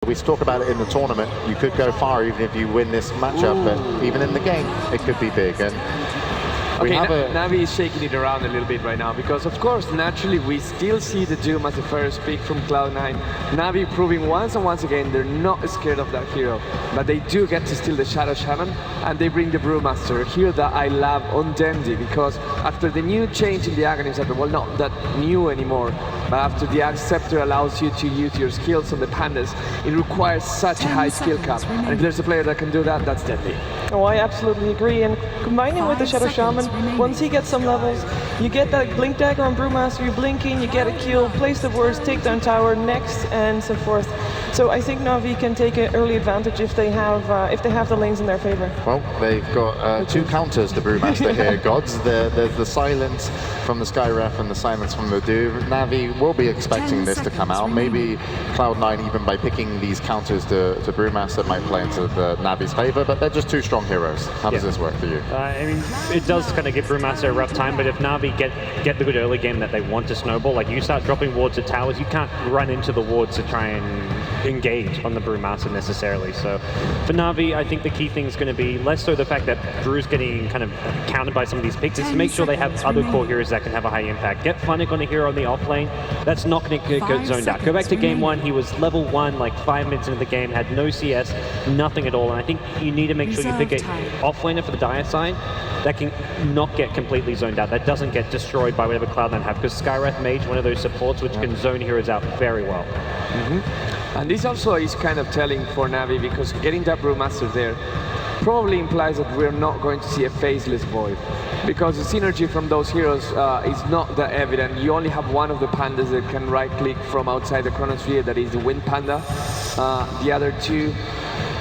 We talk about it in the tournament. You could go far even if you win this matchup, but even in the game, it could be big. And okay, Navi is shaking it around a little bit right now because, of course, naturally, we still see the Doom as the first pick from Cloud9. Navi proving once and once again they're not scared of that hero, but they do get to steal the Shadow Shaman, and they bring the Brewmaster, a hero that I love on Dendi, because after the new change in the Aghanim Scepter, well, not that new anymore, but after the Aghanim Scepter allows you to use your skills on the pandas, it requires such a high skill cap, and if there's a player that can do that, that's Dendi. Oh, I absolutely agree, and combining with the Shadow Shaman, once he gets some levels, you get that Blink Dagger on Brewmaster, you're blinking, you get a kill, place the wards, take down tower, next, and so forth. So I think Navi can take an early advantage if they have the lanes in their favor. Well, they've got two counters to Brewmaster here, Gods. There's the silence from the Skyref and the silence from the Doom. Navi will be expecting this to come out. Maybe Cloud9, even by picking these counters to Brewmaster, might play into the Navi's favor, but they're just two strong heroes. How does this work for you? I mean, it does kind of give Brewmaster a rough time, but if Navi get the good early game that they want to snowball, like you start dropping wards at towers, you can't run into the wards to try and engage on the Brewmaster necessarily. So for Navi, I think the key thing is going to be less so the fact that Brew's getting kind of countered by some of these picks, is to make sure they have other core heroes that can have a high impact. Get Funnick on a hero on the off lane, that's not going to get zoned out. Go back to game 1, he was level 1 like 5 minutes into the game, had no CS, nothing at all, and I think you need to make sure you pick an off laner for the dire side that can not get completely zoned out, that doesn't get destroyed by whatever Cloud9 have, because Skywrath Mage, one of those supports which can zone heroes out very well. And this also is kind of telling for Navi, because getting that Brewmaster there probably implies that we're not going to see a Faceless Void, because the synergy from those heroes is not that evident. You only have one of the pandas that can right-click from outside the Chronosphere, that is the Wind Panda. The other two,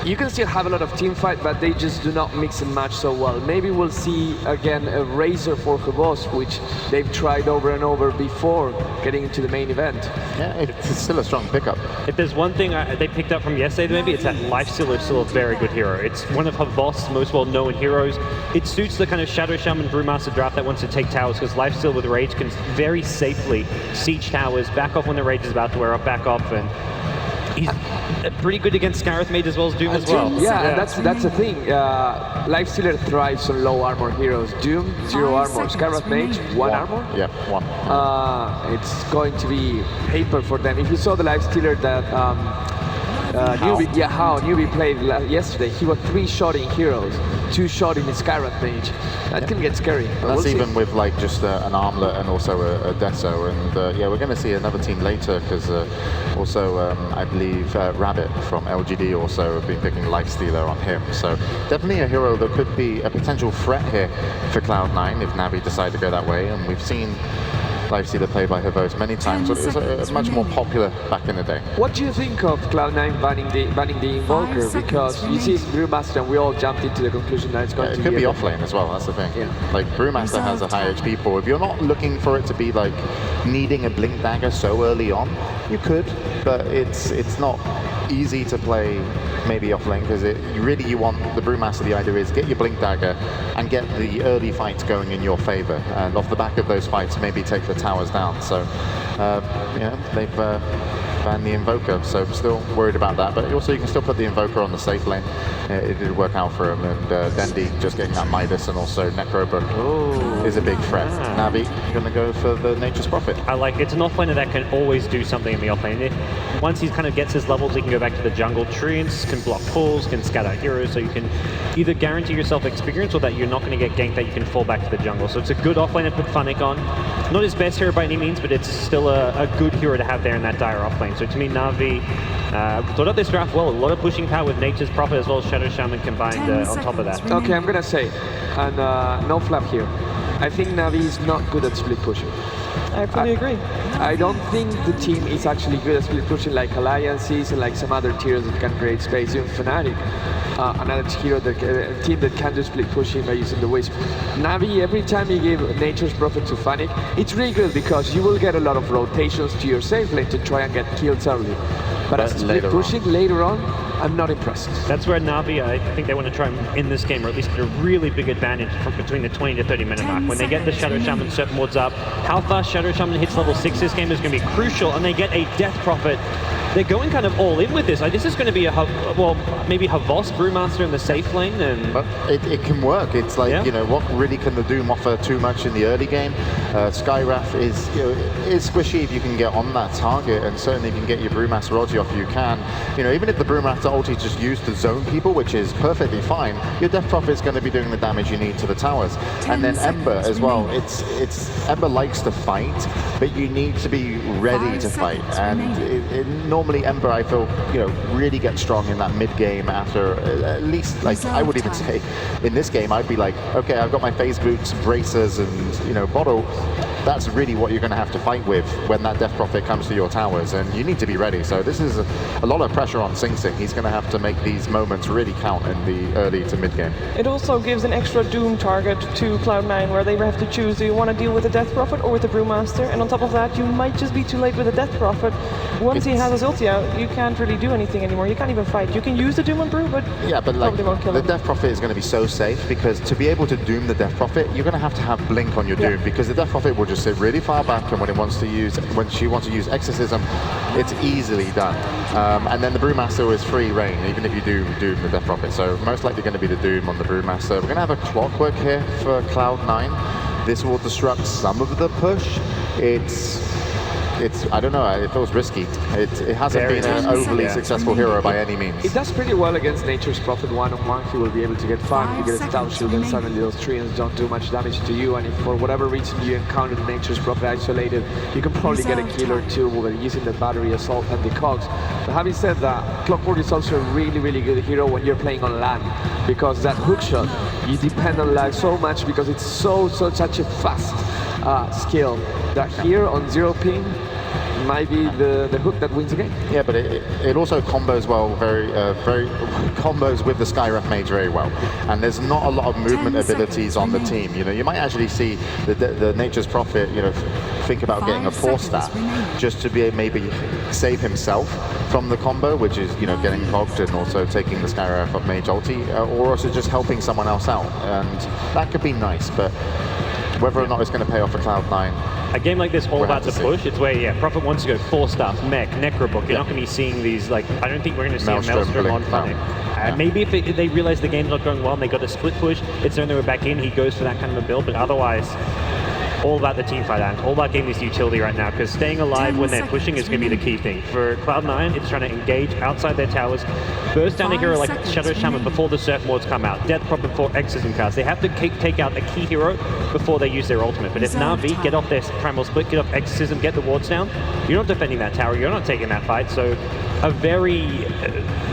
you can still have a lot of team fight, but they just do not mix and match so well. Maybe we'll see again a Razor for Hobos, which they've tried over and over before getting into the main event. Yeah, it's still a strong pickup. If there's one thing they picked up from yesterday, maybe it's that Lifestealer is still a very good hero. It's one of Hobos' most well-known heroes. It suits the kind of Shadow Shaman Brewmaster draft that wants to take towers, because Lifestealer with Rage can very safely siege towers, back off when the Rage is about to wear off, back off, and he's pretty good against Skywrath Mage as well as Doom as well. Yeah, that's the thing. Lifestealer thrives on low armor heroes. Doom, 0 armor. Skywrath Mage, 1 armor? Yeah, 1. It's going to be paper for them. If you saw the Lifestealer that Newbie played yesterday, he was 3-shotting heroes, 2-shotting the Skywrath Mage. That can get scary. That's even with like just an armlet and also a Deso, and yeah, we're going to see another team later, because also I believe Rabbit from LGD also have been picking Lifestealer on him. So definitely a hero that could be a potential threat here for Cloud9 if Navi decide to go that way, and we've seen Lifestealer played by Hobos many times, so it was much more popular back in the day. What do you think of Cloud9 banning the Invoker? Because you see Brewmaster, and we all jumped into the conclusion that it's going to be... It could be offlane as well, that's the thing. Yeah. Like, Brewmaster has a high HP pool. If you're not looking for it to be like needing a Blink Dagger so early on, you could, but it's not easy to play maybe offlane, because you want the Brewmaster. The idea is get your Blink Dagger and get the early fights going in your favor, and off the back of those fights maybe take the towers down. So yeah, they've banned the Invoker, so I'm still worried about that, but also you can still put the Invoker on the safe lane. It did work out for him, and Dendi just getting that Midas and also Necrobook is a big threat. Navi gonna go for the Nature's Prophet. I like it's an offlaner that can always do something in the offlane. Once he kind of gets his levels, he can go back to the jungle. Treants can block pulls, can scatter heroes, so you can either guarantee yourself experience or that you're not going to get ganked, that you can fall back to the jungle. So it's a good offlane to put Funnick on. Not his best hero by any means, but it's still a good hero to have there in that dire offlane. So to me, Navi thought out this draft well. A lot of pushing power with Nature's Prophet as well as Shadow Shaman combined on top of that. Okay, I'm going to say, and no flap here, I think Navi is not good at split pushing. I fully agree. I don't think the team is actually good at split pushing like Alliances and like some other tiers that can create space. Even Fnatic, another hero team that can do split pushing by using the Wisp. Navi, every time you give Nature's Prophet to Fnatic, it's really good because you will get a lot of rotations to your safe lane to try and get kills early. But as later pushing later on, I'm not impressed. That's where Na'Vi, I think they want to try and in this game, or at least get a really big advantage from between the 20 to 30 minute mark. When they get the Shadow Shaman certain wards up, how fast Shadow Shaman hits level 6 this game is going to be crucial, and they get a Death Prophet. They're going kind of all in with this. Like, this is going to be a, well, maybe Havos Brewmaster in the safe lane. And but it can work. It's like, you know, what really can the Doom offer too much in the early game? Skywrath is, you know, is squishy if you can get on that target, and certainly if you can get your Brewmaster ulti off, you can. You know, even if the Brewmaster ulti is just used to zone people, which is perfectly fine, your Death Prophet is going to be doing the damage you need to the towers. And then Ember as well. It's Ember likes to fight, but you need to be ready to fight. And normally Ember, I feel, you know, really gets strong in that mid game after at least, like, I would even say in this game I'd be like, okay, I've got my phase boots, bracers, and, you know, bottle. That's really what you're going to have to fight with when that Death Prophet comes to your towers, and you need to be ready. So this is a lot of pressure on Sing Sing. He's going to have to make these moments really count in the early to mid game. It also gives an extra Doom target to Cloud9, where they have to choose, do you want to deal with the Death Prophet or with the Brewmaster? And on top of that, you might just be too late with the Death Prophet. Once he has his ulti out, you can't really do anything anymore. You can't even fight. You can use the Doom and Brew, but yeah, but like, won't kill the him. Death Prophet is going to be so safe, because to be able to Doom the Death Prophet, you're going to have Blink on your Doom, because the Death Prophet will just sit really far back, and when she wants to use Exorcism, it's easily done. And then the Brewmaster is free reign, even if you do Doom the Death Prophet. So most likely going to be the Doom on the Brewmaster. We're going to have a Clockwork here for Cloud9. This will disrupt some of the push. It's I don't know, it feels risky. It hasn't been an overly successful hero by any means. It does pretty well against Nature's Prophet one-on-one. He will be able to get farm, you get a Stout Shield, and suddenly those treants don't do much damage to you, and if for whatever reason you encounter Nature's Prophet isolated, you can probably get a kill or two using the Battery Assault and the Cogs. But having said that, Clockwork is also a really, really good hero when you're playing on land, because that hookshot, you depend on lag so much, because it's such a fast skill that here on 0 ping might be the hook that wins the game. Yeah, but it also combos well, very combos with the Skywrath Mage very well. And there's not a lot of movement abilities on the team. You know, you might actually see the Nature's Prophet, you know, think about getting a 4-stat just to be maybe save himself from the combo, which is, you know, getting cogged and also taking the Skywrath Mage ulti, or also just helping someone else out. And that could be nice, but whether or not it's going to pay off for Cloud9. A game like this, all about the push. It's where, Prophet wants to go 4-star, Mech, Necrobook. You're not going to be seeing these, like, I don't think we're going to see a Maelstrom on Funny. Maybe if they realize the game's not going well and they got a split push, it's when they were back in, he goes for that kind of a build, but otherwise, all about the team fight and all about getting this utility right now, because staying alive when they're pushing is going to be the key thing. For Cloud9, it's trying to engage outside their towers, burst down a hero like Shadow Shaman before the Surf Wards come out, Death Prophet before Exorcism cards. They have to take out a key hero before they use their ultimate. But if Na'Vi get off their Primal Split, get off Exorcism, get the wards down, you're not defending that tower, you're not taking that fight. So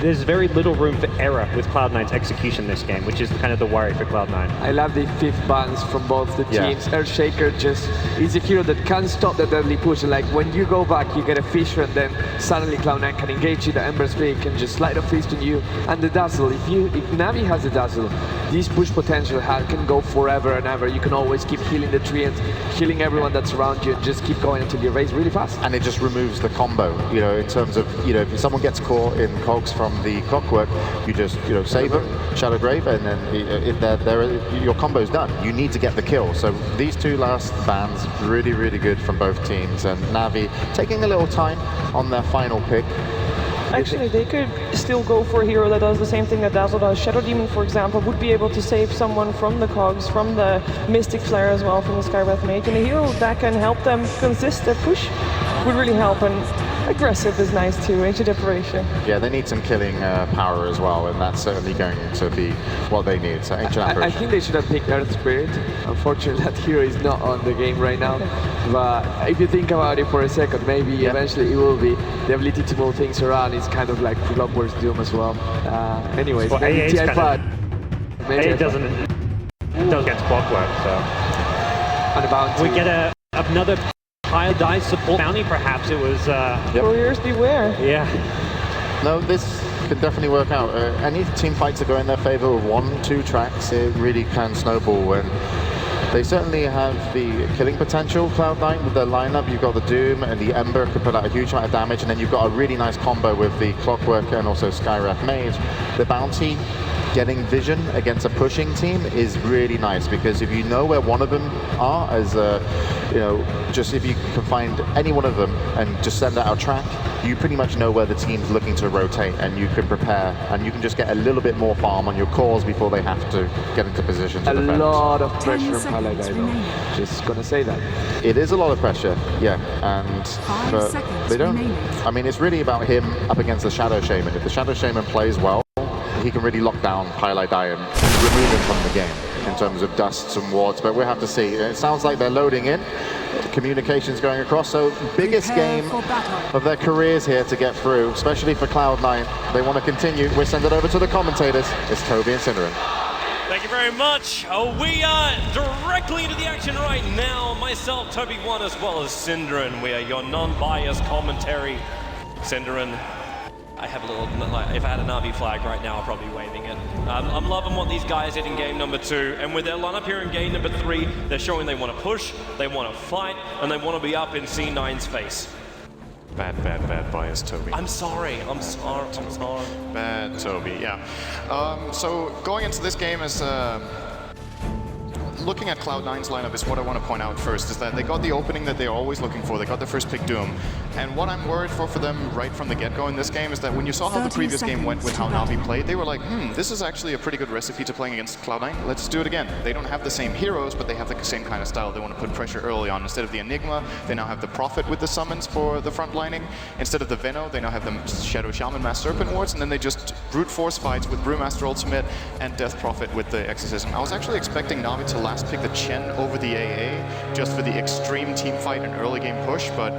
there's very little room for error with Cloud9's execution this game, which is kind of the worry for Cloud9. I love the 5th balance from both the teams. Earthshaker just is a hero that can't stop the deadly push. Like, when you go back, you get a Fisher, and then suddenly Cloud9 can engage you, the Ember Spray can just slide a fist on you, and the Dazzle. If Na'Vi has the Dazzle, this push potential can go forever and ever. You can always keep healing the tree and healing everyone that's around you, and just keep going until you raise really fast. And it just removes the combo, you know, in terms of, you know, if someone gets caught in cogs from the Clockwork, you just, you know, save them, Shadow Grave, and then your combo's done. You need to get the kill. So these two last bans, really, really good from both teams, and Na'Vi taking a little time on their final pick. Actually, they could still go for a hero that does the same thing that Dazzle does. Shadow Demon, for example, would be able to save someone from the cogs, from the Mystic Flare as well, from the Skywrath Mage. And a hero that can help them consist their push would really help. And aggressive is nice too, Ancient Deprivation. Yeah, they need some killing power as well, and that's certainly going to be what they need. So Ancient I think they should have picked Earth Spirit. Unfortunately, that hero is not on the game right now. But if you think about it for a second, maybe eventually it will be. The ability to move things around is kind of like Clockwork's Doom as well. Anyways, well, maybe TI4. It doesn't against Clockwork, so. On the bounty. We get another high dice support bounty, perhaps it was. Warriors beware. Yeah. No, this could definitely work out. Any team fights that go in their favor with 1-2 tracks, it really can snowball. And They certainly have the killing potential, Cloud9, with their lineup. You've got the Doom and the Ember could put out a huge amount of damage, and then you've got a really nice combo with the Clockwork and also Skywrath Mage. The Bounty getting vision against a pushing team is really nice, because if you know where one of them are, as you know, just if you can find any one of them and just send out a track, you pretty much know where the team's looking to rotate, and you can prepare, and you can just get a little bit more farm on your cores before they have to get into position to defend. A lot of pressure on Paladin, though. Just gonna say that. It is a lot of pressure, yeah, and they don't. I mean, it's really about him up against the Shadow Shaman. If the Shadow Shaman plays well, he can really lock down Paladin and remove him from the game in terms of dusts and wards, but we'll have to see. It sounds like they're loading in. Communications going across, so biggest game of their careers here to get through, especially for Cloud9. They want to continue. We'll send it over to the commentators. It's Toby and Synderen. Thank you very much. We are directly into the action right now. Myself, Toby1, as well as Synderen. We are your non-biased commentary. Synderen, I have a little, like, if I had a Na'Vi flag right now, I'd probably be waving it. I'm loving what these guys did in game number 2, and with their lineup here in game number 3, they're showing they want to push, they want to fight, and they want to be up in C9's face. Bad bias, Toby. I'm sorry. Bad Toby, yeah. So going into this game is looking at Cloud9's lineup is what I want to point out first, is that they got the opening that they're always looking for. They got the first pick Doom. And what I'm worried for them right from the get-go in this game is that when you saw how the previous game went with how Na'Vi played, they were like, this is actually a pretty good recipe to playing against Cloud9. Let's do it again. They don't have the same heroes, but they have the same kind of style. They want to put pressure early on. Instead of the Enigma, they now have the Prophet with the summons for the front lining. Instead of the Veno, they now have the Shadow Shaman Mass Serpent wards, and then they just brute force fights with Brewmaster Ultimate and Death Prophet with the Exorcism. I was actually expecting Na'Vi to last pick the Chen over the AA just for the extreme team fight and early game push, but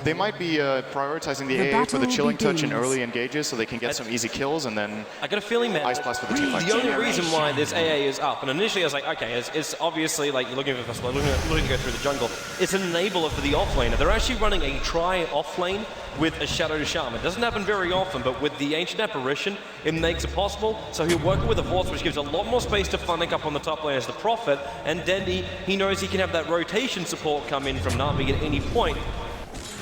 they might be prioritizing the AA for the chilling touch and early engages so they can get some easy kills, and then I got a feeling, man, Ice Blast for the team fight. The only reason why this AA is up, and initially I was like, okay, it's obviously like you're looking to go through the jungle. It's an enabler for the offlaner. They're actually running a try offlane with a Shadow Shaman. It doesn't happen very often, but with the Ancient Apparition, it makes it possible. So he'll work with a Force, which gives a lot more space to Funnick up on the top lane as the Prophet, and then he knows he can have that rotation support come in from Na'Vi at any point.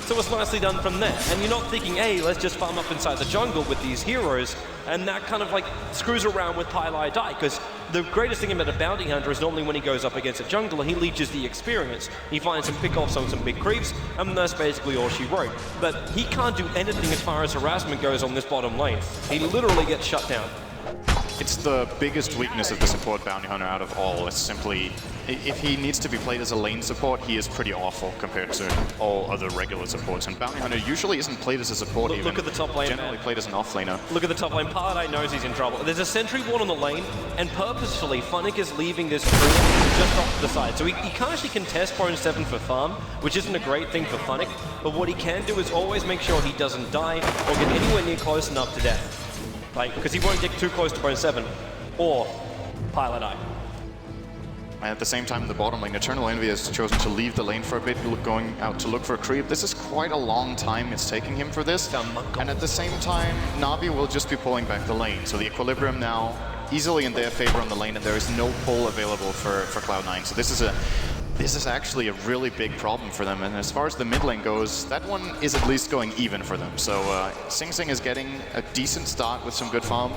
So it's nicely done from there. And you're not thinking, hey, let's just farm up inside the jungle with these heroes, and that kind of like screws around with Pylai Die, because the greatest thing about a bounty hunter is normally when he goes up against a jungler, he leeches the experience. He finds some pick-offs on some big creeps, and that's basically all she wrote. But he can't do anything as far as harassment goes on this bottom lane. He literally gets shut down. It's the biggest weakness of the support bounty hunter out of all. It's simply, if he needs to be played as a lane support, he is pretty awful compared to all other regular supports. And bounty hunter usually isn't played as a support. Look at the top lane, generally played as an off laner. Look at the top lane. Paladin knows he's in trouble. There's a sentry ward on the lane, and purposefully, Funnick is leaving this tree just off to the side. So he can't actually contest Bone 7 for farm, which isn't a great thing for Funnick. But what he can do is always make sure he doesn't die or get anywhere near close enough to death. Like, because he won't get too close to Bone 7 or Paladin. And at the same time, the bottom lane, Eternal Envy has chosen to leave the lane for a bit, going out to look for a creep. This is quite a long time it's taking him for this. And at the same time, Na'Vi will just be pulling back the lane. So the equilibrium now easily in their favor on the lane, and there is no pull available for Cloud9. So this is actually a really big problem for them. And as far as the mid lane goes, that one is at least going even for them. So Sing Sing is getting a decent start with some good farm.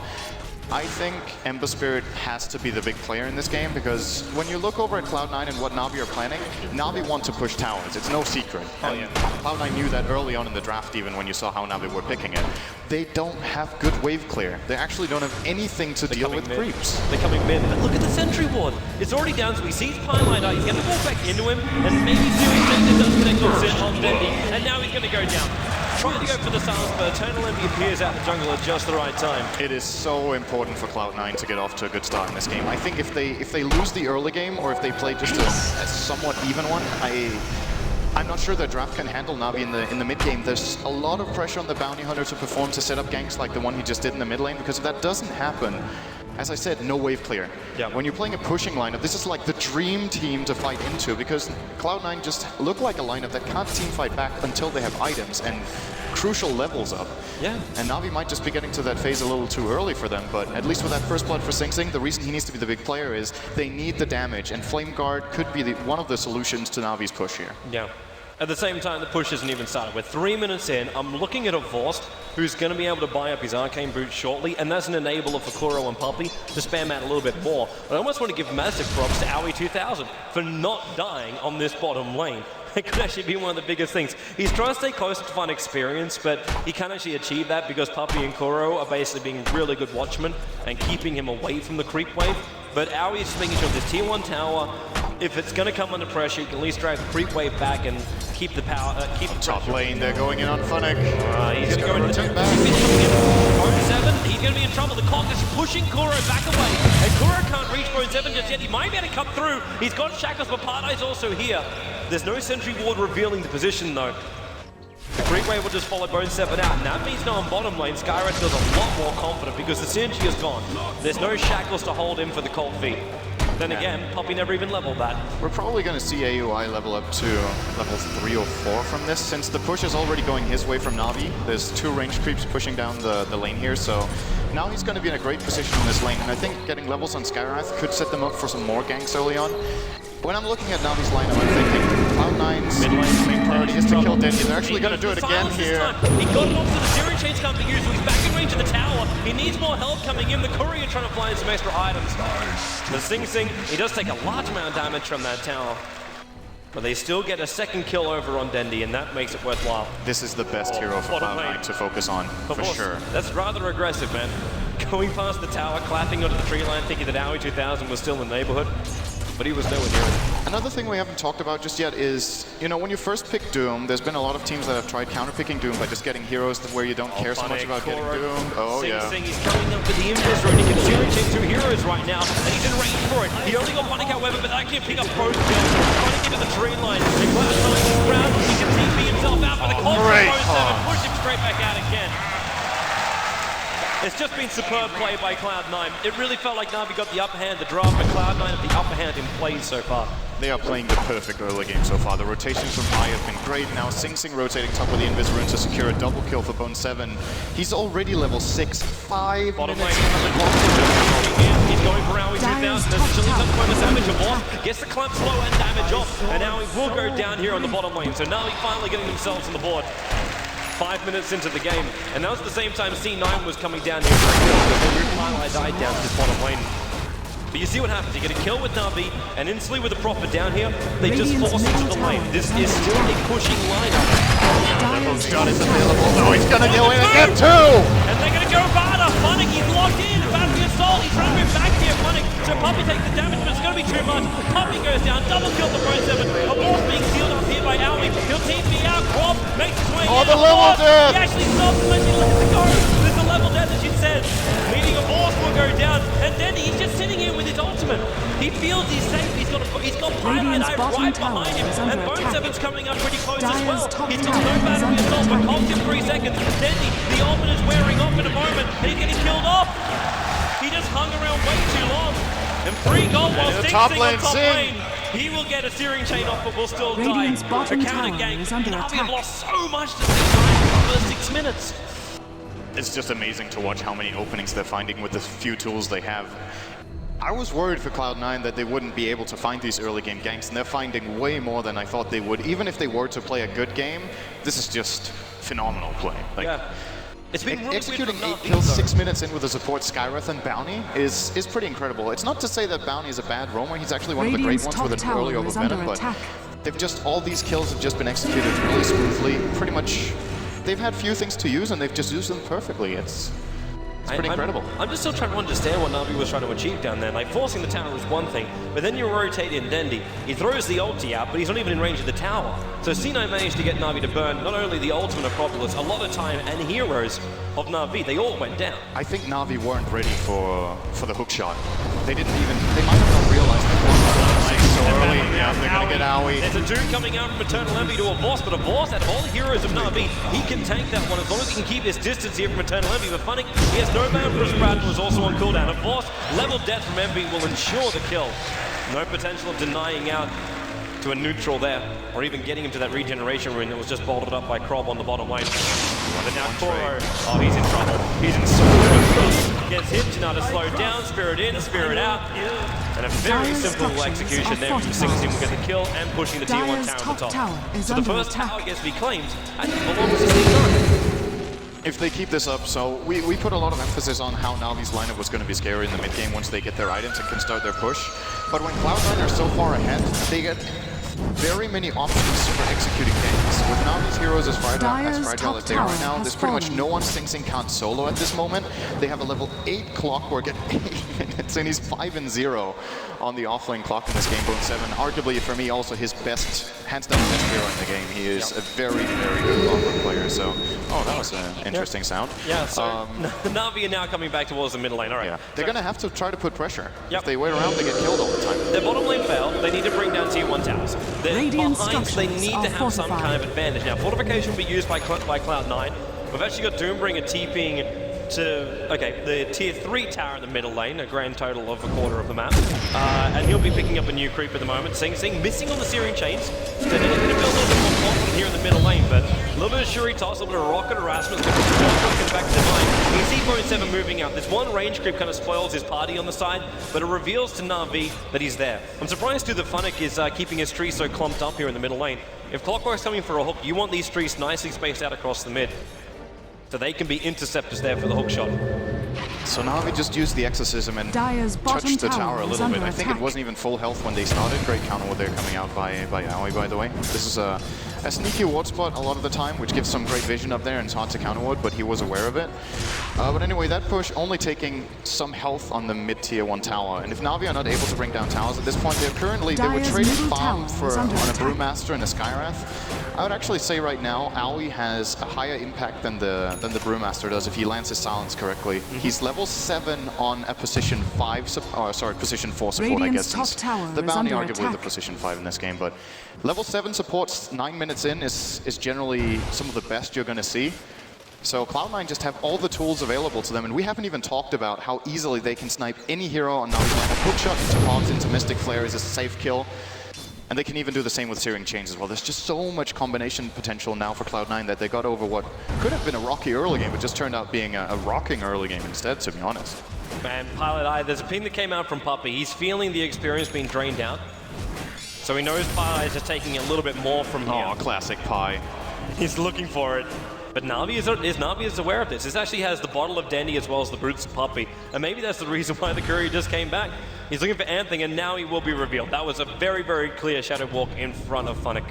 I think Ember Spirit has to be the big player in this game, because when you look over at Cloud9 and what Na'Vi are planning, Na'Vi want to push towers. It's no secret. Oh, yeah. Cloud9 knew that early on in the draft, even when you saw how Na'Vi were picking it. They don't have good wave clear. They actually don't have anything to deal with creeps. They're coming mid. But look at the sentry ward. It's already down, so he sees Pylai Die. He's going to walk back into him, and maybe doing does connect on Dendi, and now he's going to go down. Trying to go for the silence, but Eternal Envy appears out the jungle at just the right time. It is so important for Cloud9 to get off to a good start in this game. I think if they lose the early game, or if they play just a somewhat even one, I'm not sure their draft can handle Na'Vi in the mid game. There's a lot of pressure on the bounty hunter to perform, to set up ganks like the one he just did in the mid lane, because if that doesn't happen, as I said, no wave clear. Yeah. When you're playing a pushing lineup, this is like the dream team to fight into, because Cloud9 just look like a lineup that can't team fight back until they have items, and crucial levels up. Yeah. And Na'Vi might just be getting to that phase a little too early for them, but at least with that first blood for Sing Sing, the reason he needs to be the big player is they need the damage, and Flame Guard could be one of the solutions to Na'Vi's push here. Yeah. At the same time, the push isn't even started. We're 3 minutes in. I'm looking at a Vorst who's going to be able to buy up his Arcane Boots shortly, and that's an enabler for Kuro and Puppey to spam out a little bit more. But I almost want to give massive props to Owie2000 for not dying on this bottom lane. It could actually be one of the biggest things. He's trying to stay close to fun experience, but he can't actually achieve that because Puppey and Kuro are basically being really good watchmen and keeping him away from the creep wave. But Owie is just making sure this tier 1 tower, if it's going to come under pressure, you can at least drag the creep wave back and keep the power, keep the Top pressure. lane, they're going in on Funnick. He's going to rotate back. Bone 7, he's going to be in trouble. The clock is pushing Kuro back away, and Kuro can't reach Bone 7 just yet. He might be able to cut through. He's got Shackles, but Pardai's also here. There's no sentry ward revealing the position though. The creep wave will just follow Bone 7 out, and that means now on bottom lane, Skywrath feels a lot more confident because the synergy is gone. There's no Shackles to hold him for the cold feet. Then again, Puppey never even leveled that. We're probably going to see AUI level up to level 3 or 4 from this, since the push is already going his way from Na'Vi. There's 2 range creeps pushing down the lane here, so now he's going to be in a great position in this lane, and I think getting levels on Skywrath could set them up for some more ganks early on. When I'm looking at Na'Vi's lineup, I'm thinking Cloud9's main priority is to kill Dendy. They're actually going to do it again here. He got it off to the Searing Chains can't be used, so he's back in range of the tower. He needs more help coming in. The Courier trying to fly in some extra items. The Sing Sing, he does take a large amount of damage from that tower. But they still get a second kill over on Dendy, and that makes it worthwhile. This is the best hero for Cloud9 to focus on, for sure. That's rather aggressive, man. Going past the tower, clapping onto the tree line, thinking that Owie2000 was still in the neighborhood. But he was nowhere near it. Another thing we haven't talked about just yet is, you know, when you first pick Doom, there's been a lot of teams that have tried counter-picking Doom by just getting heroes where you don't care so much about getting Doom. Oh, Sing yeah. Sing, he's coming up with the Invis rune. He can Searing Chain 2 heroes right now, and he's in range for it. He only got Funnick, however, but that can pick up both kills. Trying to give it the tree line. And Cloud9 is around. He can TP himself out, but the call from Bone 7 pushed him straight back out again. It's just been superb play by Cloud9. It really felt like Na'Vi got the upper hand, the draft, but Cloud9 have the upper hand in plays so far. They are playing the perfect early game so far. The rotations from I have been great. Now Sing Sing rotating top with the Invis rune to secure a double kill for Bone 7. He's already level 6, 5 Bottom minutes. lane. He's going for Owie2000. There's still some bonus damage off. Gets the clump slow and damage off. And now he will go down here on the bottom lane. So Na'Vi finally getting themselves on the board. 5 minutes into the game, and that was the same time C9 was coming down here for a kill, but Twilight died down to this bottom lane. But you see what happens, you get a kill with Na'Vi, and instantly with the Prophet down here, they just force into the lane. This is still a pushing lineup. Devil's shot is available. No, he's gonna go in again too! And they're gonna go harder. Funnick, he's locked in. About to be assault. He's trying to move back here. Funnick. So Puppey takes the damage, but it's gonna be too much. Puppey goes down. Double kill for Bone 7. A ball's being sealed up here by Owie. He'll TP out. Crop makes his way in. The level death! He actually stops him as he lets it go. There's a level death, as you said. Meaning a horse will go down. And then he's just sitting here with his ultimate. He feels he's safe. He's got Pardai right behind him. And Bone 7's coming up pretty close as well. He's got no battery assault, but holds him 3 seconds. Dendy, the ultimate is wearing off in a moment. And he's getting killed off. He just hung around way too long. And 3 gold while Sing Sing on top lane. He will get a Searing Chain off, but will still die. A counter gang. Na'Vi have lost so much to C9 in the first 6 minutes. It's just amazing to watch how many openings they're finding with the few tools they have. I was worried for Cloud9 that they wouldn't be able to find these early game ganks, and they're finding way more than I thought they would. Even if they were to play a good game, this is just phenomenal play. Like, yeah. It's been really executing weird 8 kills 6 minutes in with the support Skywrath and Bounty is pretty incredible. It's not to say that Bounty is a bad roamer, he's actually one of the great ones with an early overvenom, but they've just, all these kills have just been executed really smoothly. Pretty much, they've had few things to use and they've just used them perfectly. It's pretty incredible. I'm just still trying to understand what Na'Vi was trying to achieve down there. Like, forcing the tower is one thing, but then you rotate in Dendy. He throws the ulti out, but he's not even in range of the tower. So C9 managed to get Na'Vi to burn not only the ultimate of Propolis, a lot of time and heroes of Na'Vi. They all went down. I think Na'Vi weren't ready for the hook shot. They didn't even, they might have not realized it so early. Yeah, they're gonna get Owie. There's a Doom coming out from Eternal Envy to a Voss, but a Voss, out of all the heroes of Na'Vi, he can tank that one as long as he can keep his distance here from Eternal Envy. But Funnick, he has no man for his Bratton, was also on cooldown. A Voss, level death from Envy will ensure the kill. No potential of denying out to a neutral there, or even getting him to that regeneration rune that was just bolted up by Krob on the bottom lane. But now Koro, oh, he's in trouble. He's in so much trouble. Gets hit, Janata slowed down, Spirit in, Spirit out. And a very simple execution there from Sing Sing will get the kill and pushing the T1 tower on the top. So the first tower gets reclaimed and it belongs to Cloud9. If they keep this up, so we put a lot of emphasis on how Navi's lineup was going to be scary in the mid game once they get their items and can start their push. But when Cloud9 are so far ahead, they get very many options for executing games. With Navi's heroes as fragile as they are right now, there's pretty much no one Sing Sing can't solo at this moment. They have a level 8 Clockwork at 8 minutes, and he's 5-0 on the offlane clock in this game. Boom 7, arguably for me also his best, hands down best hero in the game. He is a very, very good Clockwork player. So, oh, that was an interesting sound. Yeah, so Navi are now coming back towards the middle lane. All right. Yeah, they're going to have to try to put pressure. If they wait around, they get killed all the time. Their bottom lane failed. They need to bring down tier 1 towers. They're behind, they need to have some kind of advantage. Now, fortification will be used by Cloud9. We've actually got Doombringer TPing to, okay, the tier 3 tower in the middle lane, a grand total of a quarter of the map. And he'll be picking up a new creep at the moment. Sing Sing missing on the Searing Chains. So they're going to build a little bit more confidence here in the middle lane, but a little bit of Shuri toss, a little bit of rocket harassment, back to the line. You see Bone 7 moving out. This one range creep kind of spoils his party on the side, but it reveals to Na'Vi that he's there. I'm surprised too that Funnick is keeping his trees so clumped up here in the middle lane. If Clockwork's coming for a hook, you want these trees nicely spaced out across the mid, so they can be interceptors there for the hook shot. So Na'Vi just used the exorcism and touched the tower a little bit. I think it wasn't even full health when they started. Great counter ward there coming out by Aoi, by the way. This is a sneaky ward spot a lot of the time, which gives some great vision up there and it's hard to counter ward, but he was aware of it. But anyway, that push only taking some health on the mid tier 1 tower. And if Na'Vi are not able to bring down towers at this point, they were trading farm on a Brewmaster and a Skywrath. I would actually say right now, Aoi has a higher impact than the Brewmaster does if he lands his silence correctly. He's level 7 on a position 5, position 4 support, I guess, since the bounty arguably the position 5 in this game. But level 7 supports 9 minutes in is generally some of the best you're going to see. So Cloud9 just have all the tools available to them, and we haven't even talked about how easily they can snipe any hero on Navi's line. A hookshot into Hogs, into Mystic Flare is a safe kill. And they can even do the same with Searing Chains as well. There's just so much combination potential now for Cloud9 that they got over what could have been a rocky early game, but just turned out being a rocking early game instead, to be honest. Man, Pilot Eye, there's a ping that came out from Puppy. He's feeling the experience being drained out. So he knows Pilot Eye is just taking a little bit more from here. Oh, classic Pi. He's looking for it. But Na'Vi is aware of this. This actually has the bottle of Dandy as well as the Brutes of Puppy. And maybe that's the reason why the courier just came back. He's looking for Anthing, and now he will be revealed. That was a very, very clear Shadow Walk in front of Funnick.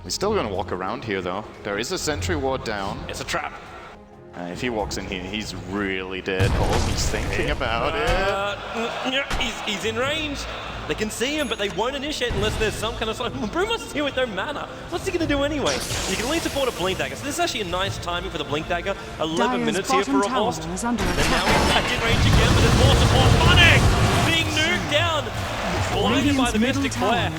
He's still going to walk around here, though. There is a sentry ward down. It's a trap. If he walks in here, he's really dead. Oh, he's thinking about it. He's in range. They can see him, but they won't initiate unless there's some kind of... Brewmaster's here with no mana. What's he going to do anyway? You can only support a Blink Dagger. So this is actually a nice timing for the Blink Dagger. 11 minutes here for a host. And now he's back in range again, but there's more support. Funnick being nuked down. Blinded by the Mystic Flare.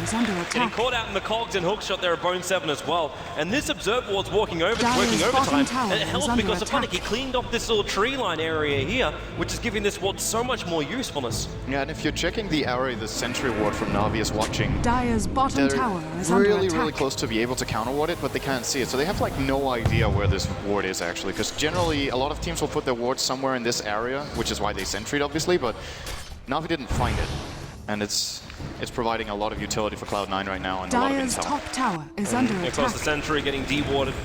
Getting caught out in the cogs and hookshot there at Bone 7 as well. And this Observe Ward's working overtime. And it helps because of Funnick. He cleaned off this little tree line area here, which is giving this ward so much more usefulness. Yeah, and if you're checking the area the sentry ward from Na'Vi is watching, Dire's bottom tower is really close to be able to counter ward it, but they can't see it. So they have like no idea where this ward is actually, because generally a lot of teams will put their wards somewhere in this area, which is why they sentryed obviously, but Na'Vi didn't find it. And it's providing a lot of utility for Cloud9 right now and a lot of intel. Top tower is under attack. Across the sentry, getting dewarded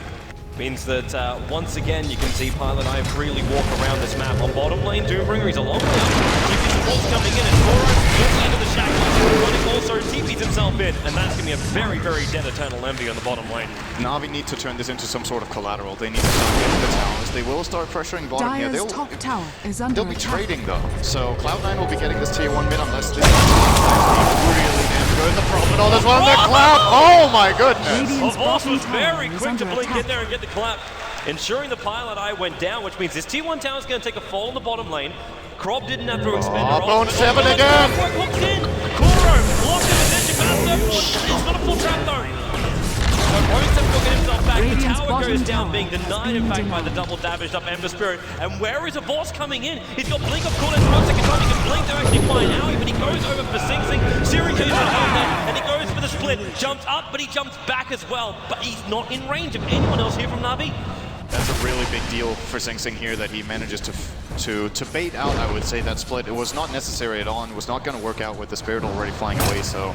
means that once again you can see Pilot Eye freely walk around this map. On bottom lane, Doombringer, he's a long way up. You can see Wolf's coming in, and Koro looking into the shackles. Running also TP's himself in, and that's going to be a very, very dead Eternal Envy on the bottom lane. Na'Vi need to turn this into some sort of collateral. They need to start getting the towers. They will start pressuring bottom here. They'll be trading though. So Cloud9 will be getting this tier 1 mid unless this really damn good. The Prophet on this one, the clap! Oh my goodness! Boss was very quick to blink in there and get the clap, ensuring the Pilot Eye went down, which means this T1 tower is going to take a fall in the bottom lane. Krob didn't have to expend her Bone 7 again! Koro locked in the Ninja Master. It's not a full trap though. So Bone 7 will get himself back. The tower goes down, being denied in fact by the double damaged up Ember Spirit. And where is a boss coming in? He's got Blink of coolness 1 second time. He can blink to actually find Aoi, but he goes over for Sing Sing. Searing Chains on that, and he goes for with a split. Jumps up, but he jumps back as well. But he's not in range of anyone else here from Na'Vi. That's a really big deal for Sing Sing here that he manages to bait out, I would say, that split. It was not necessary at all and was not going to work out with the Spirit already flying away, so...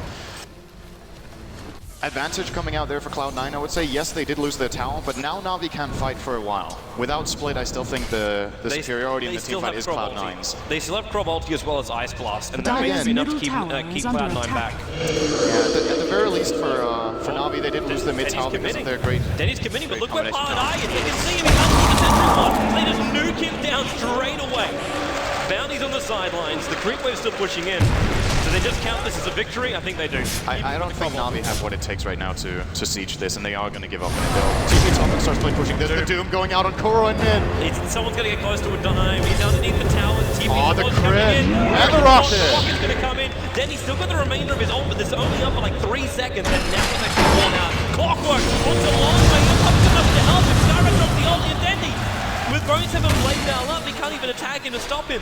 Advantage coming out there for Cloud9, I would say. Yes, they did lose their tower, but now Na'Vi can fight for a while. Without split, I still think the superiority in the team fight is Cloud9's. They still have Crop ulti as well as Ice Blast, and that makes enough to keep Cloud9 back. Yeah, at the very least for Na'Vi, they didn't lose their mid tower because of their great... Denny's committing, but look where Pilot is. You can see him, he comes with the Sentry Ward. They just nuke him down straight away. Bounties on the sidelines, the creep wave still pushing in. Do they just count this as a victory? I think they do. I don't think Na'Vi have what it takes right now to siege this, and they are going to give up. TP top and starts play pushing. There's the Doom going out on Kuro and mid. Someone's going to get close to a Dime. He's underneath the tower. TP the crit and the rocket. Rocket's going to come in. Denny's still got the remainder of his ult, but this is only up for like 3 seconds, and now it's actually worn out. Clockwork puts a long way. Here comes enough to help him. Skyrim drops the ult in Denny. With Bones having played now up, he can't even attack him to stop him.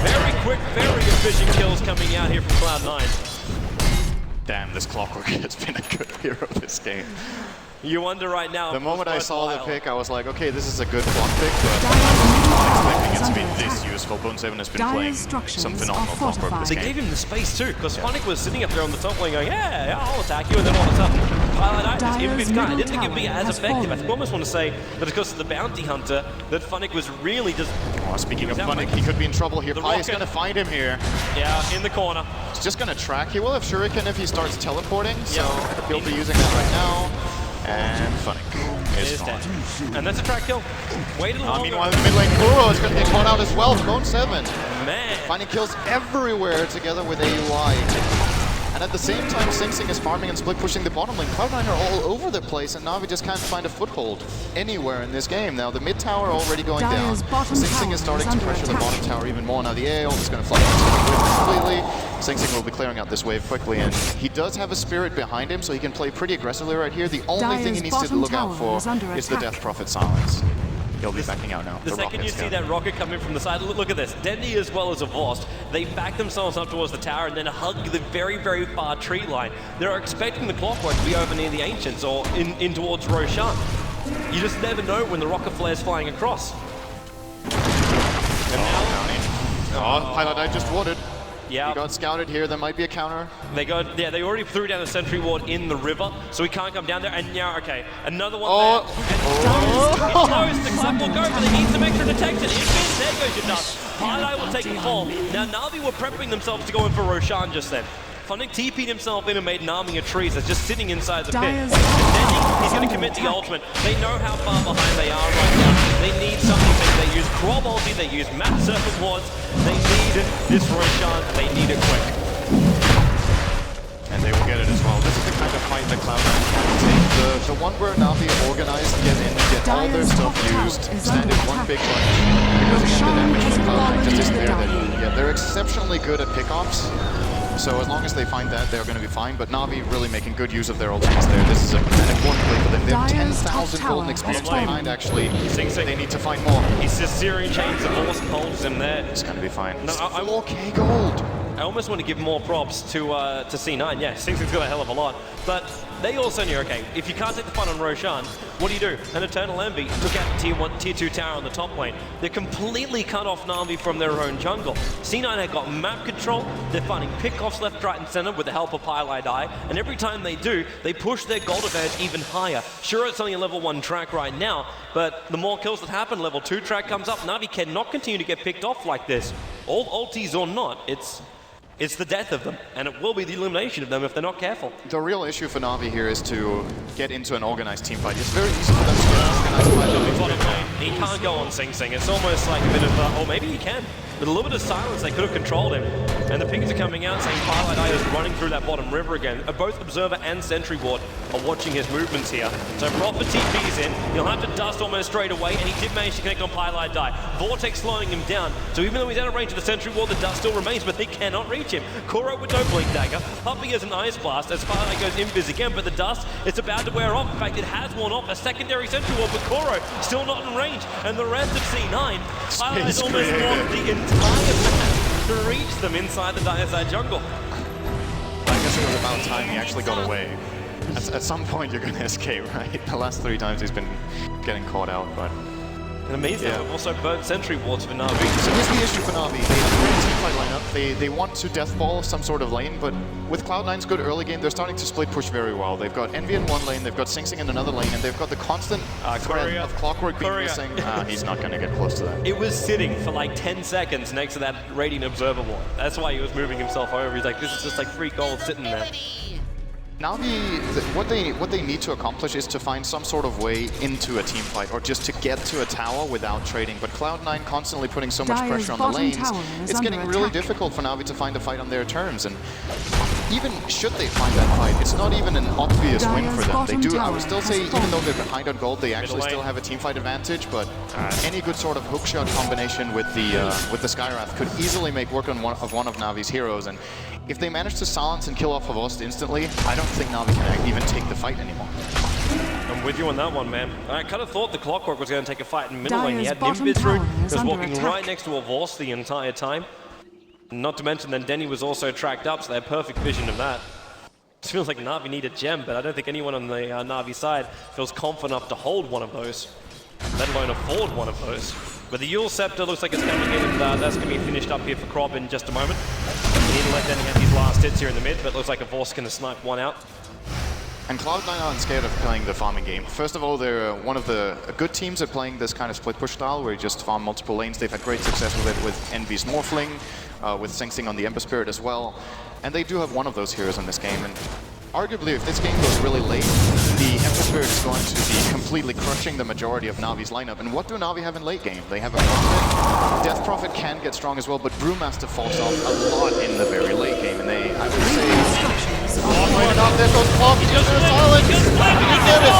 Very quick, very efficient kills coming out here from Cloud9. Damn, this Clockwork has been a good hero this game. You wonder right now. The moment I saw the pick, I was like, okay, this is a good block pick, but I was not expecting it to be this useful. Bone7 has been playing some phenomenal Clockwork this game. They gave him the space too, because Funnick was sitting up there on the top lane going, yeah, I'll attack you, and then all of a sudden, Pilot this Invis guy, I didn't think it'd be as effective. I almost want to say that because of the Bounty Hunter, that Funnick was really just... Oh, speaking of Funnick, he could be in trouble here. Pi is going to find him here. Yeah, in the corner. He's just going to track. He will have Shuriken if he starts teleporting, so he'll be using that right now. And Funnick is gone. And that's a track kill. Waited longer. Meanwhile, in the mid lane, Kuro is going to get caught out as well. Bone7. Man. Finding kills everywhere together with AUI. And at the same time, Sing Sing is farming and split pushing the bottom lane. Cloud9 are all over the place, and Na'Vi just can't find a foothold anywhere in this game. Now, the mid tower already going down. Sing Sing is starting to pressure the bottom tower even more. Now, the AO is going to fly completely. Sing Sing will be clearing out this wave quickly, and he does have a Spirit behind him, so he can play pretty aggressively right here. The only thing he needs to look out for is the Death Prophet silence. He'll be backing out now. The second you see that rocket come in from the side, look at this. Denny as well as Avost, they back themselves up towards the tower and then hug the very, very far tree line. They're expecting the Clockwork to be over near the Ancients or in towards Roshan. You just never know when the rocket flare's flying across. And now... Pilot just warded. Yeah. He got scouted here. There might be a counter. They already threw down a sentry ward in the river, so he can't come down there. And now, okay, another one there. It's close. The clap will go, but they need some extra detection. There goes your dust. Pilot will take the fall. Now, Na'Vi were prepping themselves to go in for Roshan just then. Funnick TP'd himself in and made an arming of trees that's just sitting inside the pit. And then he's going to commit the ultimate. They know how far behind they are right now. They need something. They use Crop ulti, they use Map Serpent wards. They need this Roshan, they need it quick. And they will get it as well. This is the kind of fight that Cloud9 can take. The one where Na'Vi organized, get in, get all their stuff used, stand in one big bunch. Because again, the damage from Cloud9 just isn't there. They're exceptionally good at pickoffs. So as long as they find that, they're going to be fine. But Na'Vi really making good use of their ultimates there. This is an important play for them. They have 10,000 golden experience behind, actually. They need to find more. He's just Syrian chains and Force holds him there. It's going to be fine. No, 4K gold. I almost want to give more props to C9. Yeah, Sing Sing's got a hell of a lot. But they also knew, okay, if you can't take the fight on Roshan, what do? An Eternal Envy took out the tier 2 tower on the top lane. They're completely cut off Na'Vi from their own jungle. C9 have got map control. They're finding pickoffs left, right, and center with the help of Pilot Eye. And every time they do, they push their gold advantage even higher. Sure, it's only a level 1 track right now, but the more kills that happen, level 2 track comes up. Na'Vi cannot continue to get picked off like this. All ultis or not, it's the death of them, and it will be the elimination of them if they're not careful. The real issue for Na'Vi here is to get into an organized team fight. It's very easy for them to get organized fight. He can't go on Sing Sing. It's almost like a bit of, or maybe he can. With a little bit of silence, they could have controlled him. And the pings are coming out saying Pilot Eye is running through that bottom river again. Both Observer and Sentry Ward are watching his movements here. So proper TP's in. He'll have to dust almost straight away, and he did manage to connect on Pilot Eye. Vortex slowing him down. So even though he's out of range of the Sentry Ward, the dust still remains, but they cannot reach him. Kuro with no Blink Dagger. Puppy has an Ice Blast as Pilot Eye goes invis again, but the dust, it's about to wear off. In fact, it has worn off. A secondary Sentry Ward with Kuro still not in range. And the rest of C9, Pilot has almost walked the entire map to reach them inside the Dire Side jungle. Like I guess it was about time he actually got away. At some point you're going to escape, right? The last 3 times he's been getting caught out, but... And amazing, Yeah. we've also burnt sentry wards for Na'Vi. So here's the issue for Na'Vi. They have a great teamfight lineup. They want to deathball some sort of lane, but with Cloud9's good early game, they're starting to split push very well. They've got Envy in one lane, they've got Sing Sing in another lane, and they've got the constant threat of Clockwork being missing. He's not going to get close to that. It was sitting for like 10 seconds next to that Radiant Observer ward. That's why he was moving himself over. He's like, this is just like free gold sitting there. Na'Vi, what they need to accomplish is to find some sort of way into a team fight, or just to get to a tower without trading. But Cloud9 constantly putting so much Dire's pressure on the bottom lanes, tower is it's under getting really attack. difficult for Na'Vi to find a fight on their terms. And even should they find that fight, it's not even an obvious win for them. They do, I would still say, even though they're behind on gold, they actually still have a team fight advantage. But any good sort of hookshot combination with the Skywrath could easily make work on one of Na'Vi's heroes. And if they manage to silence and kill off Havost instantly, I don't think Na'Vi can even take the fight anymore. I'm with you on that one, man. I kind of thought the Clockwork was going to take a fight in middle lane. He Dire's had bottom Nimbus route, tower he is was under walking attack. right next to a Vorse the entire time. Not to mention then Denny was also tracked up, so they had perfect vision of that. It feels like Na'Vi need a gem, but I don't think anyone on the Na'Vi side feels confident enough to hold one of those, let alone afford one of those. But the Yule Scepter looks like it's coming in, and that's going to be finished up here for Krob in just a moment. We need to let Denny have these last hits here in the mid, but it looks like a Vorse going to snipe one out. And Cloud9 aren't scared of playing the farming game. First of all, they're one of the good teams at playing this kind of split push style where you just farm multiple lanes. They've had great success with it with Envy's Morphling, with Sing Sing on the Ember Spirit as well. And they do have one of those heroes in this game. And arguably, if this game goes really late, the Ember Spirit is going to be completely crushing the majority of Na'Vi's lineup. And what do Na'Vi have in late game? They have a Prophet. Death Prophet can get strong as well, but Brewmaster falls off a lot in the very late game. And they, I would say... Right up, there goes Clock. He goes silent. He did it.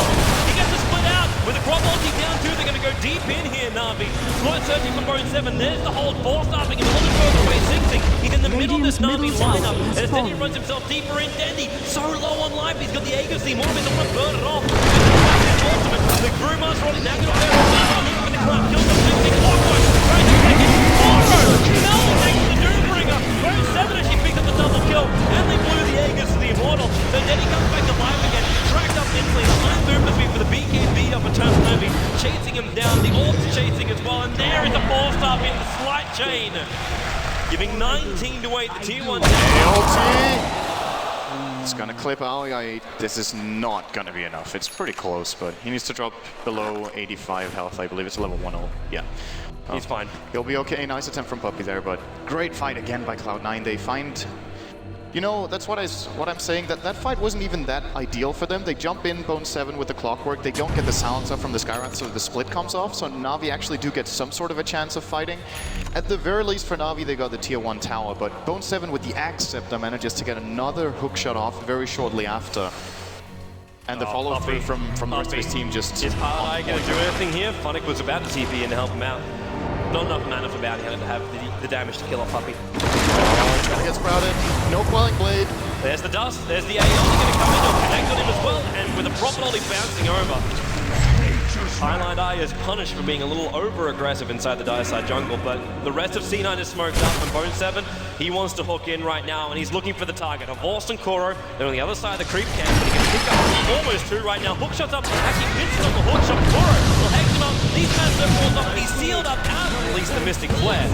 He gets the split out. With the Krob ulti down too, they're going to go deep in here, Na'Vi. Floyd searching for Bone 7. There's the hold. Ball stopping him a little further away. Sing Sing. He's in the middle of this Na'Vi lineup. As Denny runs himself deeper in. Denny, so low on life. He's got the Aegis. More of it to burn it off. The Brewmaster rolling down. Looking for the climb. Kills him. Sing Sing. Clockwork. Trying to take it. No, thanks to the Doombringer. Bone 7 actually picked up the double kill. And they blew the Aegis to the Immortal. So Denny comes back to life again. Tracked up instantly. The line Doom for the BKB of Eternal Envy. Chasing him down. The Orb's chasing as well. And there is a 4-star in the slight chain. Giving 19 to 8. The tier 1 ALT! It's gonna clip Ali. This is not gonna be enough. It's pretty close, but he needs to drop below 85 health. I believe it's level 1-0. Yeah. He's fine. He'll be okay. Nice attempt from Puppy there, but great fight again by Cloud9. They find... You know, that's what I'm saying, that fight wasn't even that ideal for them. They jump in Bone 7 with the Clockwork, they don't get the silence up from the Skywrath, so the split comes off, so Na'Vi actually do get some sort of a chance of fighting. At the very least for Na'Vi, they got the tier 1 tower, but Bone 7 with the Axe Scepter manages to get another hookshot off very shortly after. And the follow-through from the rest of his team just... Is Paradise going to do anything here? Funnick was about to TP in to help him out. Not enough mana for Bounty Hunter to have the damage to kill off Puppy. Trying to get sprouted. No Quelling Blade. There's the dust. There's the AO going to come in. He'll connect on him as well. And with a proper ollie bouncing over. Highline Eye is punished for being a little over-aggressive inside the dire side jungle, but the rest of C9 is smoked up, and Bone 7, he wants to hook in right now, and he's looking for the target. Vorst and Koro, they're on the other side of the creep camp, but he can pick up almost 2 right now. Hookshot's up, actually misses on the hookshot. Koro will hang him up. These guys are falls up, and he's sealed up out of at least the Mystic Flare.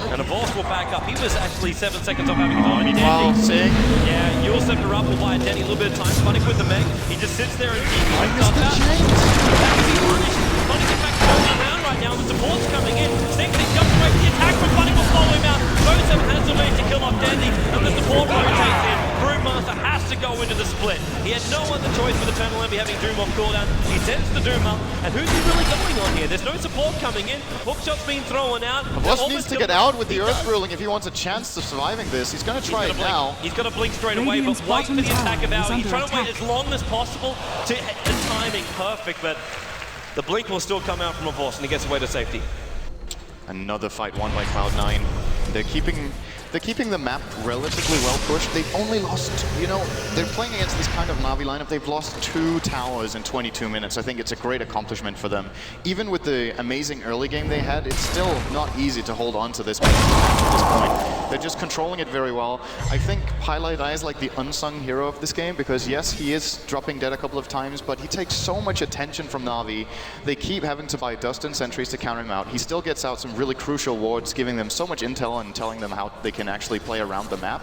And Vorst will back up. He was actually 7 seconds off having gone. Wow, sick. Yeah, Yule Scepter up will buy Denny a little bit of time. Funnick with the Meg. He just sits there and keeps himself out. That would be punished. Funnick is back going around right now. The support's coming in. Sing Sing jumps away. The attack from Funnick will follow him out. Bone 7 has to wait to kill off Denny. And the support rotates in. Brewmaster has to go into the split. He had no other choice with Eternal Envy having Doom off cooldown. He sends the Doom up. And who's he really going on here? There's no support coming in. Hookshot's being thrown out. Voss needs to get out with the Earth Ruling if he wants a chance of surviving this. He's going to try it now. He's got to blink straight away, but wait for the attack of Owl. He's trying to wait as long as possible to hit the timing perfect, but the blink will still come out from a Voss and he gets away to safety. Another fight won by Cloud9. They're keeping they're keeping the map relatively well pushed. They've only lost, you know, they're playing against this kind of Na'Vi lineup. They've lost 2 towers in 22 minutes. I think it's a great accomplishment for them. Even with the amazing early game they had, it's still not easy to hold on to this match at this point. They're just controlling it very well. I think Cloud9 is like the unsung hero of this game because yes, he is dropping dead a couple of times, but he takes so much attention from Na'Vi. They keep having to buy dust and sentries to counter him out. He still gets out some really crucial wards, giving them so much intel and telling them how they can actually play around the map.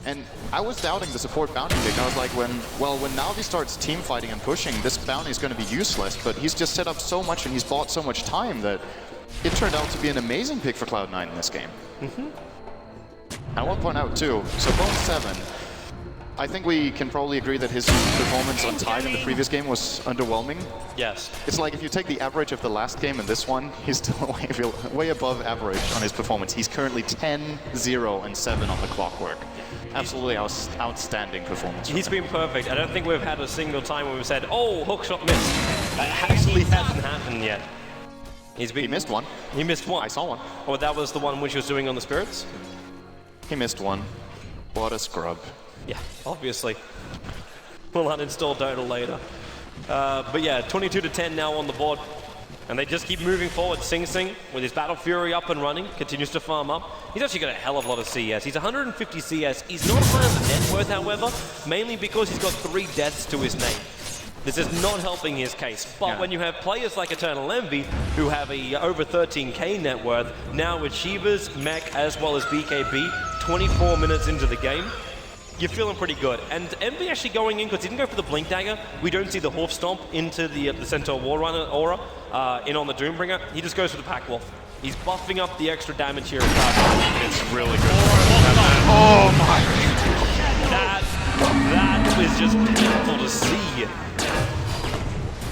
And I was doubting the support bounty pick. I was like, when Na'Vi starts team fighting and pushing, this bounty is going to be useless, but he's just set up so much and he's bought so much time that it turned out to be an amazing pick for Cloud9 in this game. I want to point out too, so Bone 7, I think we can probably agree that his performance on Tide in the previous game was underwhelming. Yes. It's like if you take the average of the last game and this one, he's still way above average on his performance. He's currently 10, 0, and 7 on the clockwork. Absolutely outstanding performance. He's been perfect. I don't think we've had a single time where we've said, oh, hookshot missed. That actually hasn't happened yet. He missed one. He missed one. I saw one. Oh, that was the one which he was doing on the Spirits? He missed one. What a scrub. Yeah, obviously. We'll uninstall Dota later. But yeah, 22-10 now on the board. And they just keep moving forward. Sing Sing, with his Battle Fury up and running, continues to farm up. He's actually got a hell of a lot of CS. He's 150 CS. He's not high on the net worth, however, mainly because he's got 3 deaths to his name. This is not helping his case. But when you have players like Eternal Envy, who have a over 13k net worth, now with Shivas, Mech, as well as BKB, 24 minutes into the game, you're feeling pretty good. And Envy actually going in, because he didn't go for the Blink Dagger. We don't see the Hoof Stomp into the Centaur War Runner aura in on the Doombringer. He just goes for the Pack Wolf. He's buffing up the extra damage here. It's really good. Oh my! That was just painful to see.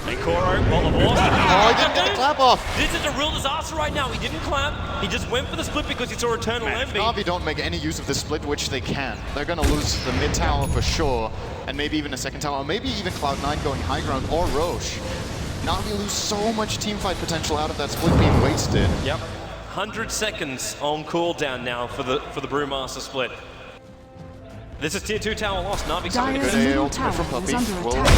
And Koro, ball of horse. Oh, he didn't get the clap off. This is a real disaster right now. He didn't clap. He just went for the split because he saw Eternal Envy. If Na'Vi don't make any use of the split, which they can, they're going to lose the mid tower for sure, and maybe even a second tower, or maybe even Cloud9 going high ground, or Roche. Na'Vi lose so much teamfight potential out of that split being wasted. Yep. 100 seconds on cooldown now for the Brewmaster split. This is tier 2 tower lost. Na'Vi coming Dyer's to middle ultimate tower from Puppy. is under Well, attack.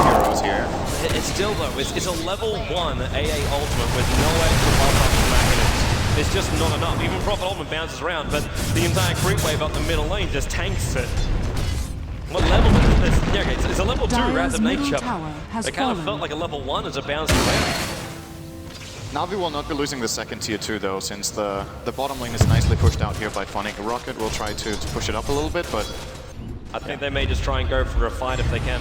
2 heroes here. It's still though, it's a level 1 AA ultimate with no extra buff mechanisms. It's just not enough. Even Prophet Ultimate bounces around, but the entire creep wave up the middle lane just tanks it. What level is this? Yeah, okay, it's a level 2 random nature. It kind of felt like a level 1 as it bounced around. Na'Vi will not be losing the second tier 2 though, since the bottom lane is nicely pushed out here by Phonic. Rocket will try to push it up a little bit, but I think they may just try and go for a fight if they can.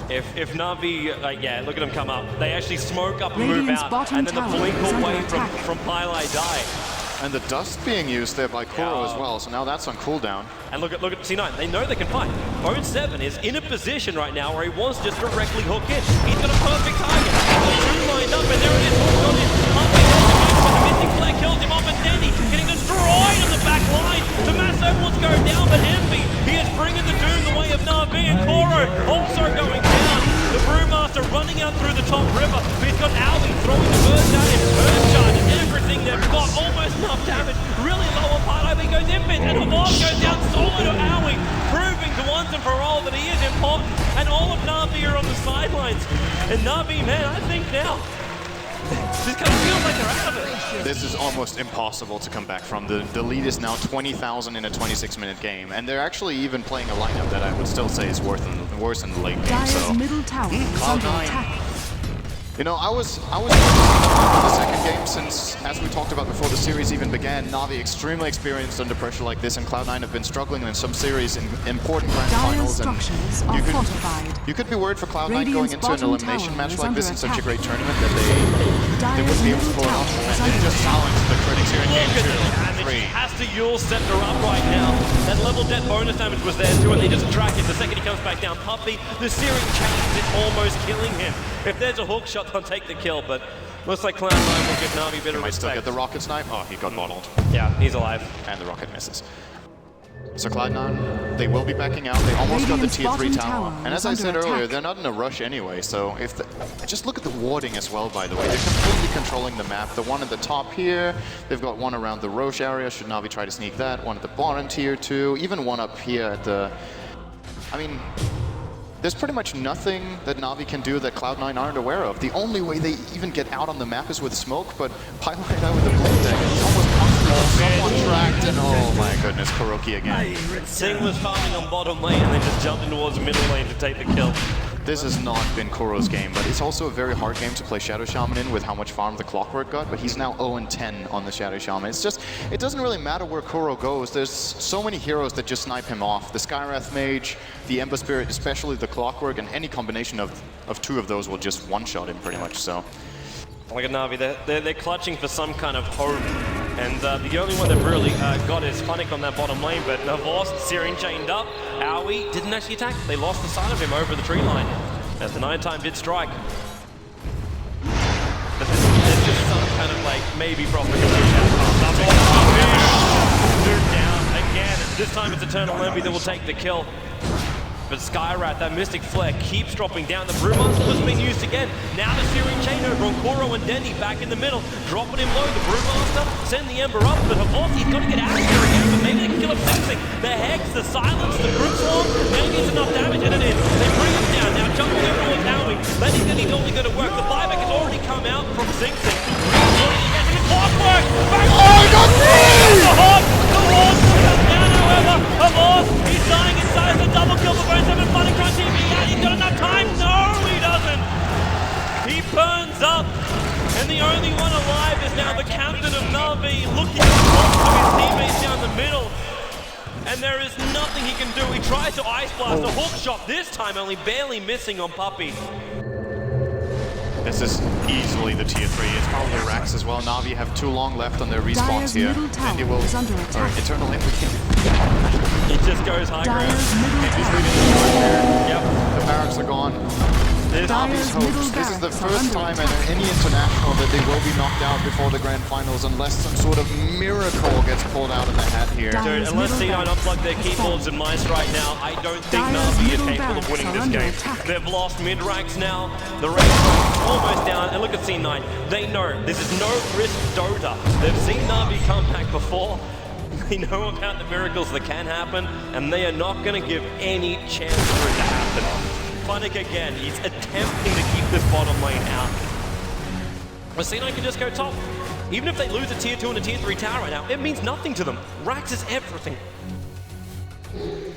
If Na'Vi, yeah, look at them come up. They actually smoke up and move out, and then the blink away from Pylai die. And the dust being used there by Kuro as well, so now that's on cooldown. And look at C9, they know they can fight. Bone 7 is in a position right now where he wants to just directly hook in. He's got a perfect target. He's 2 lined up, and there it is, hooked on him. The missing flare kills him off, and then he's getting destroyed on the back line. The Masso wants to go down, but Envy, he is bringing the doom the way of Na'Vi, and Koro also going down. The Brewmaster running out through the top river, but he's got Alvi throwing the burst at him. Burst charge and everything they've got, almost enough damage. Really low on Pylai, but he goes infinite, and Havard goes down solo to Aoi, proving to once and for all that he is important. And all of Na'Vi are on the sidelines. And Na'Vi, man, I think now, this kind of feels like they're out of it. This is almost impossible to come back from. The lead is now 20,000 in a 26-minute game, and they're actually even playing a lineup that I would still say is worse in the late game. So middle tower is under attack. You know, I was the second game since, as we talked about before the series even began, Na'Vi extremely experienced under pressure like this, and Cloud9 have been struggling in some series in important grand finals. And you could be worried for Cloud9 going into an elimination match like this in such a great tournament that they wouldn't be able to pull it off. And they just challenged the critics here in game 2. He has to Yule Scepter up right now. That level death bonus damage was there too, and they just track him. The second he comes back down, Puppy, the series changes, it's almost killing him. If there's a hook shot, they'll take the kill, but looks like Cloud9 will give Na'Vi a bit of respect. Might still get the rocket snipe. Oh, he got bottled. Yeah, he's alive. And the rocket misses. So Cloud9, they will be backing out. They almost got the tier 3 tower. And as I said earlier, they're not in a rush anyway, so if just look at the warding as well, by the way. They're completely controlling the map. The one at the top here, they've got one around the Roche area. Should Na'Vi try to sneak that? One at the bottom tier 2, even one up here at the... I mean, there's pretty much nothing that Na'Vi can do that Cloud9 aren't aware of. The only way they even get out on the map is with smoke, but Pilot right now with the blink deck, it's almost possible. Someone tracked, and oh my goodness, KuroKy again. Sing was farming on bottom lane and then just jumping towards middle lane to take the kill. This has not been Kuro's game, but it's also a very hard game to play Shadow Shaman in with how much farm the Clockwork got, but he's now 0-10 on the Shadow Shaman. It's just, it doesn't really matter where Kuro goes. There's so many heroes that just snipe him off. The Skywrath Mage, the Ember Spirit, especially the Clockwork, and any combination of two of those will just one-shot him pretty much, so. Look at Na'Vi, they're clutching for some kind of hope. And the only one they've really got is Funnick on that bottom lane, but Navos, Searing chained up. Aoi didn't actually attack. They lost the sight of him over the tree line as the nighttime did strike. But there's just some kind of like maybe propagation. Moved down again. This time it's Eternal Envy that will take the kill. But Skywrath, that Mystic Flare, keeps dropping down. The Brewmaster was being used again. Now the Searing Chain over on Kuro and Denny back in the middle. Dropping him low. The Brewmaster send the Ember up. But Havos, he's got to get out of here again. But maybe they can kill him something. The Hex, the Silence, the Group Swarm. Now he gets enough damage and it is. They bring him down. Now jumping over towards Aoi. Letting that he's only going to work. The buyback has already come out from Sing Sing. Clockwork! Oh, he got three! The Horse comes down, however. Havos, he's dying inside the double kill for Burns. Funnick trying to TV out. He's got enough time. No, he doesn't. He burns up. And the only one alive is now the captain of Na'Vi looking to his teammates down the middle. And there is nothing he can do. He tries to Ice Blast, a hook shot this time, only barely missing on Puppey. This is easily the tier 3. It's probably Rax as well. Na'Vi have too long left on their respawns here. And it will... Eternal Envy. It just goes high ground. He's leading the charge here. Yep. The barracks are gone. Na'Vi's hopes. This is the first time in any international that they will be knocked out before the grand finals unless some sort of miracle gets pulled out of the hat here. Dude, unless T9 unplug their keyboards and mice right now, I don't think Na'Vi is capable of winning this game. They've lost mid-ranks now. The race is almost down. And look at C9. They know this is no risk Dota. They've seen Na'Vi come back before. They know about the miracles that can happen, and they are not going to give any chance for it to happen. Funnick again, he's attempting to keep this bottom lane out. But C9 can just go top. Even if they lose a tier 2 and a tier 3 tower right now, it means nothing to them. Rax is everything.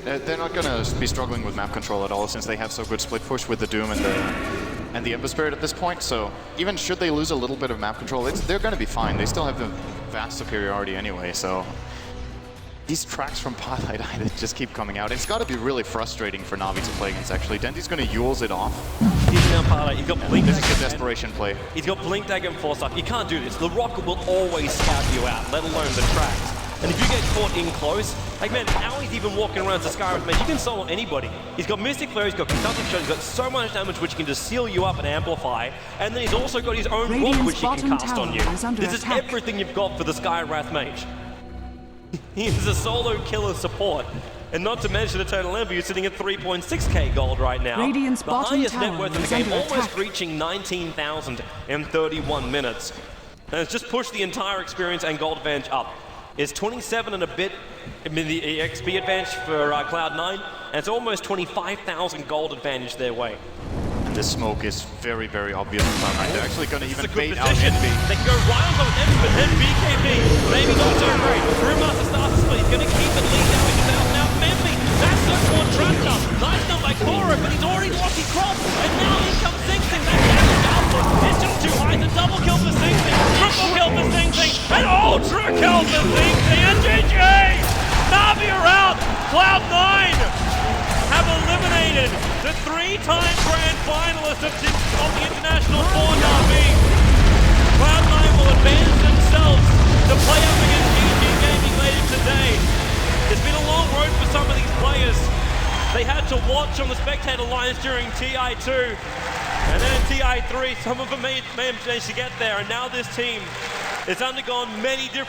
They're not going to be struggling with map control at all since they have so good split push with the Doom and the Ember Spirit at this point. So even should they lose a little bit of map control, they're going to be fine. They still have the vast superiority anyway, so... These tracks from Pilot that just keep coming out. It's got to be really frustrating for Na'Vi to play against, actually. Denty's going to Yules it off. He's now Pilot. He's got Blink This Dagger. is a desperation play. He's got Blink Dagger and Force Up. You can't do this. The Rocket will always scout you out, let alone the tracks. And if you get caught in close, like man, now he's even walking around to Skywrath, man, you can solo anybody. He's got Mystic Flare, he's got Consumptive Shot, he's got so much damage which he can just seal you up and amplify. And then he's also got his own Rook which he can cast on you. This is everything you've got for the Skywrath Mage. He is a solo killer support. And not to mention Eternal Envy, who's sitting at 3.6k gold right now. Radiant's the highest tower net worth in the is game, under almost attack. reaching 19,000 in 31 minutes. And it's just pushed the entire experience and gold advantage up. It's 27 and a bit, I mean, the XP advantage for Cloud9, and it's almost 25,000 gold advantage their way. This smoke is very, very obvious from Cloud9. They're actually going to even It's a good bait out position. Envy. They can go right on top of Envy, but then BKB, maybe not so great. Brewmaster starts to split. He's going to keep it lead down with himself. Now Envy, that's so one trapped up. Nice done by Koro, but he's already lost his cross. And now in comes Sing Sing. That damage output is just too high. The double kill for Sing Sing, triple kill for Sing Sing, and ultra kill for Sing Sing. And GG! Na'Vi are out. Cloud9 have eliminated the 3-time grand finalist of the International for Na'Vi. Cloud9 will advance themselves to play up against GG Gaming later today. It's been a long road for some of these players. They had to watch on the spectator lines during TI2, and then in TI3, some of them may have managed to get there, and now this team has undergone many different